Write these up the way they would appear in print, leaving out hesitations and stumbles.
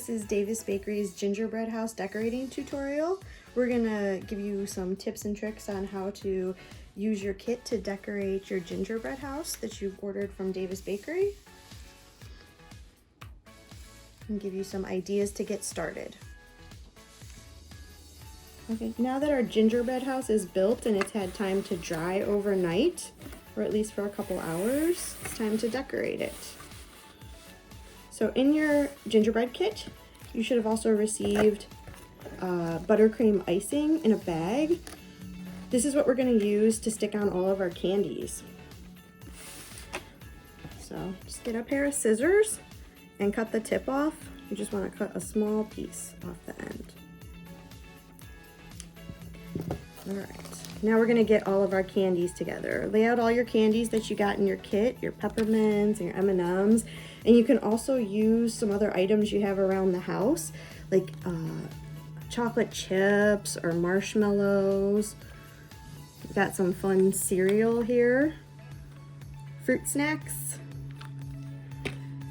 this is Davis Bakery's Gingerbread House decorating tutorial. We're gonna give you some tips and tricks on how to use your kit to decorate your gingerbread house that you've ordered from Davis Bakery. And give you some ideas to get started. Okay, now that our gingerbread house is built and it's had time to dry overnight, or at least for a couple hours, it's time to decorate it. So in your gingerbread kit, you should have also received buttercream icing in a bag. This is what we're going to use to stick on all of our candies. So just get a pair of scissors and cut the tip off. You just want to cut a small piece off the end. All right, now we're going to get all of our candies together. Lay out all your candies that you got in your kit, your peppermints and your M&Ms. And you can also use some other items you have around the house, like chocolate chips or marshmallows. We've got some fun cereal here, fruit snacks,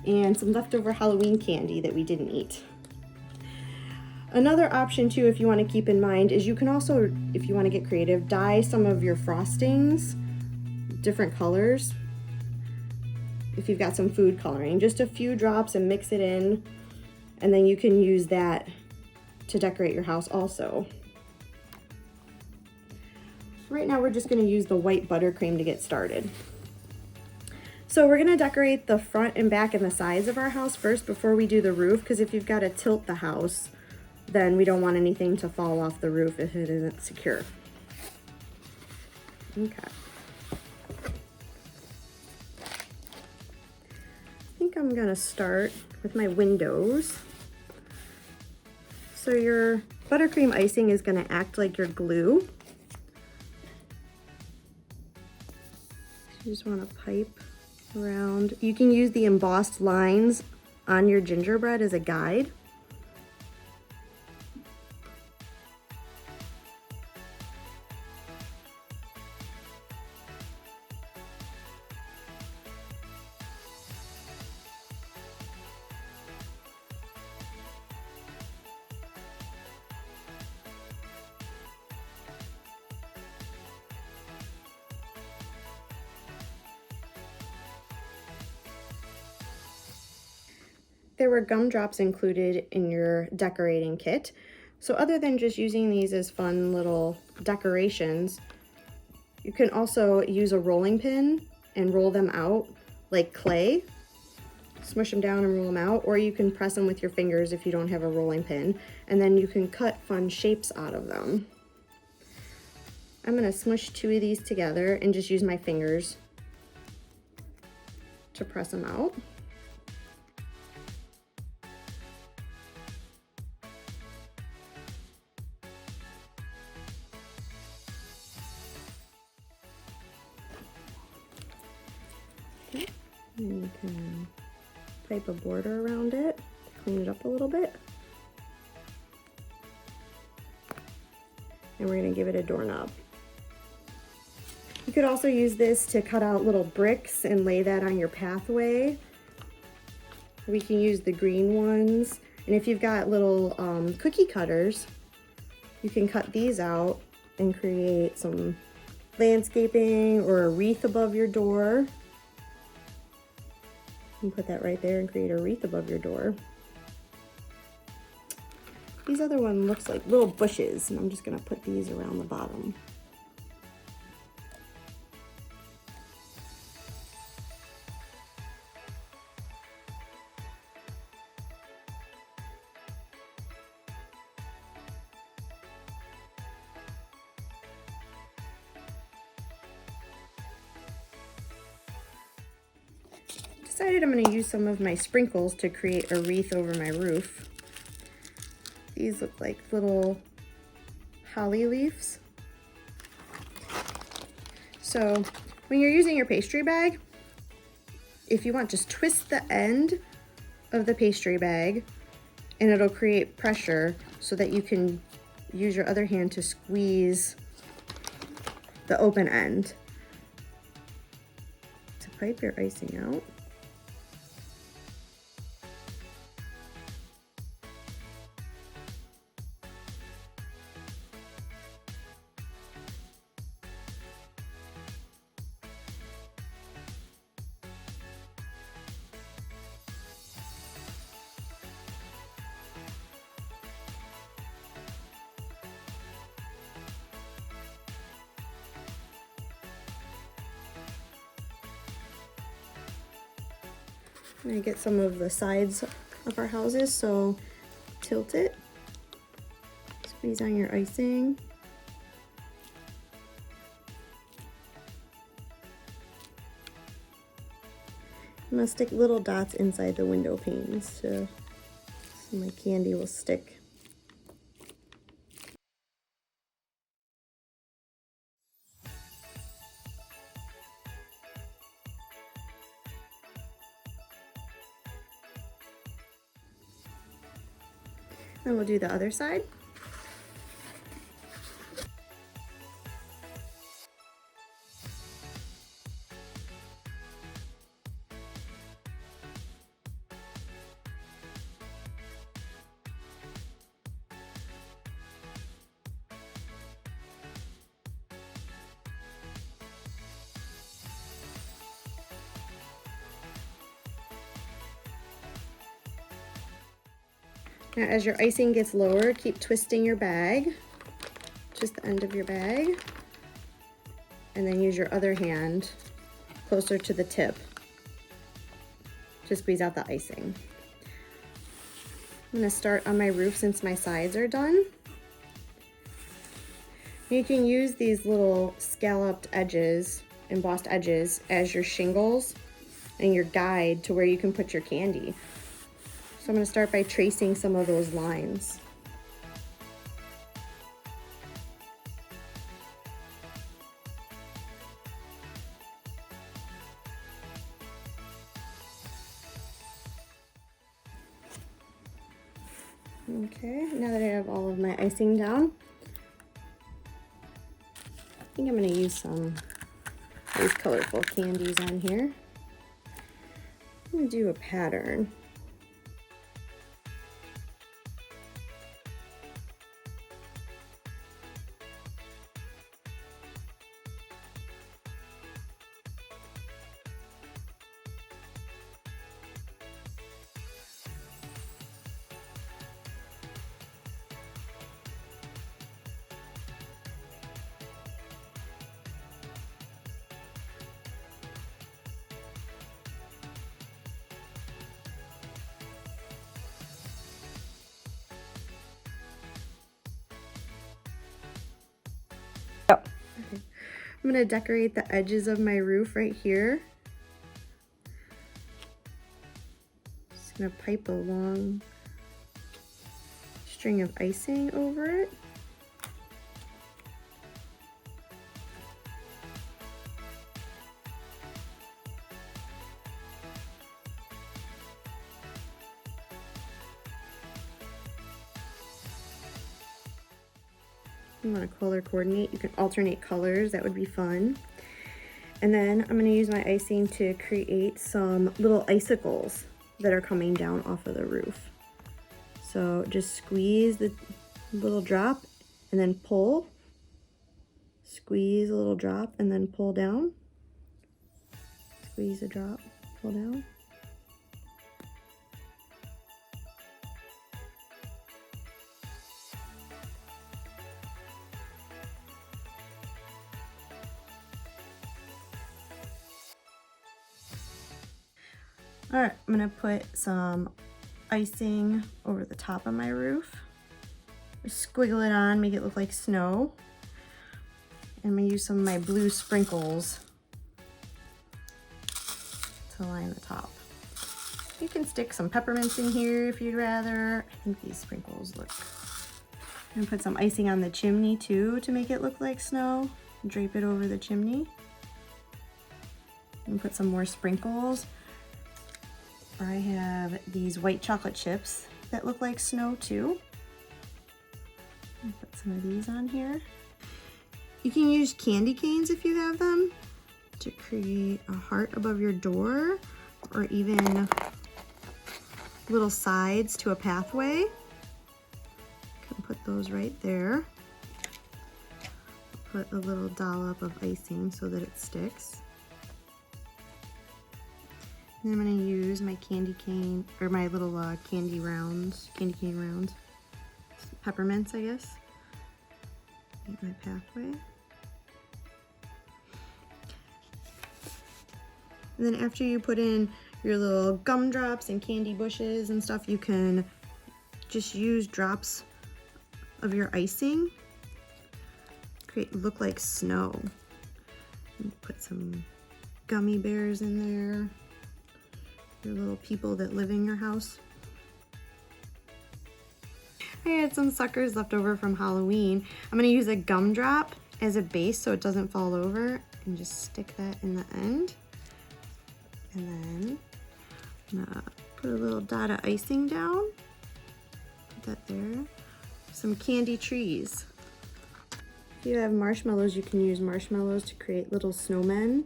and some leftover Halloween candy that we didn't eat. Another option too, if you want to keep in mind, is you can also, if you want to get creative, dye some of your frostings different colors. If you've got some food coloring, just a few drops and mix it in, and then you can use that to decorate your house also. Right now we're just going to use the white buttercream to get started. So we're going to decorate the front and back and the sides of our house first before we do the roof, because if you've got to tilt the house, then we don't want anything to fall off the roof if it isn't secure. Okay. I think I'm gonna start with my windows. So your buttercream icing is gonna act like your glue. You just wanna pipe around. You can use the embossed lines on your gingerbread as a guide. There were gumdrops included in your decorating kit. So other than just using these as fun little decorations, you can also use a rolling pin and roll them out like clay. Smush them down and roll them out, or you can press them with your fingers if you don't have a rolling pin, and then you can cut fun shapes out of them. I'm gonna smush two of these together and just use my fingers to press them out. Okay. And you can pipe a border around it, clean it up a little bit. And we're gonna give it a doorknob. You could also use this to cut out little bricks and lay that on your pathway. We can use the green ones. And if you've got little cookie cutters, you can cut these out and create some landscaping or a wreath above your door. You can put that right there and create a wreath above your door. These other one looks like little bushes, and I'm just gonna put these around the bottom. Decided I'm going to use some of my sprinkles to create a wreath over my roof. These look like little holly leaves. So when you're using your pastry bag, if you want, just twist the end of the pastry bag and it'll create pressure so that you can use your other hand to squeeze the open end to pipe your icing out. I'm gonna get some of the sides of our houses, so tilt it, squeeze on your icing. I'm gonna stick little dots inside the window panes so my candy will stick. Then we'll do the other side. Now as your icing gets lower, keep twisting your bag, just the end of your bag, and then use your other hand closer to the tip to squeeze out the icing. I'm gonna start on my roof since my sides are done. You can use these little scalloped edges, embossed edges, as your shingles and your guide to where you can put your candy. So I'm going to start by tracing some of those lines. Okay, now that I have all of my icing down, I think I'm going to use some of these colorful candies on here. I'm going to do a pattern. I'm going to decorate the edges of my roof right here. Just going to pipe a long string of icing over it. You want to color coordinate, you can alternate colors, that would be fun. And then I'm going to use my icing to create some little icicles that are coming down off of the roof. So just squeeze the little drop and then pull. Squeeze a little drop and then pull down. Squeeze a drop, pull down. All right, I'm gonna put some icing over the top of my roof. Just squiggle it on, make it look like snow. And I'm gonna use some of my blue sprinkles to line the top. You can stick some peppermints in here if you'd rather. I think these sprinkles look. I'm gonna put some icing on the chimney too to make it look like snow. Drape it over the chimney. And put some more sprinkles. I have these white chocolate chips that look like snow too. Put some of these on here. You can use candy canes if you have them to create a heart above your door, or even little sides to a pathway. You can put those right there. Put a little dollop of icing so that it sticks. And I'm going to use my candy cane, or my little candy cane rounds, peppermints, I guess. Make my pathway. And then after you put in your little gumdrops and candy bushes and stuff, you can just use drops of your icing. Look like snow. Put some gummy bears in there. Your little people that live in your house. I had some suckers left over from Halloween. I'm gonna use a gumdrop as a base so it doesn't fall over, and just stick that in the end. And then I'm gonna put a little dot of icing down. Put that there. Some candy trees. If you have marshmallows, you can use marshmallows to create little snowmen.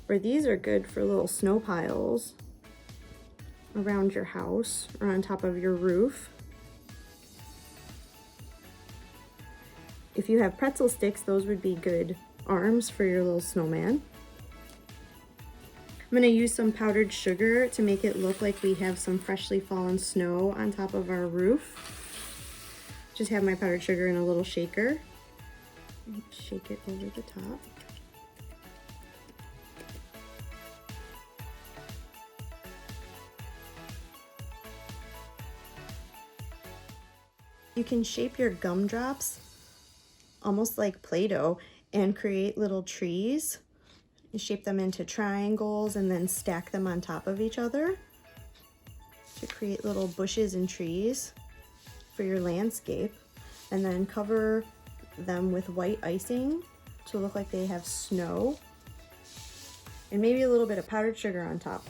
Or these are good for little snow piles around your house or on top of your roof. If you have pretzel sticks, those would be good arms for your little snowman. I'm gonna use some powdered sugar to make it look like we have some freshly fallen snow on top of our roof. Just have my powdered sugar in a little shaker. Shake it over the top. You can shape your gumdrops almost like Play-Doh and create little trees. You shape them into triangles and then stack them on top of each other to create little bushes and trees for your landscape. And then cover them with white icing to look like they have snow. And maybe a little bit of powdered sugar on top.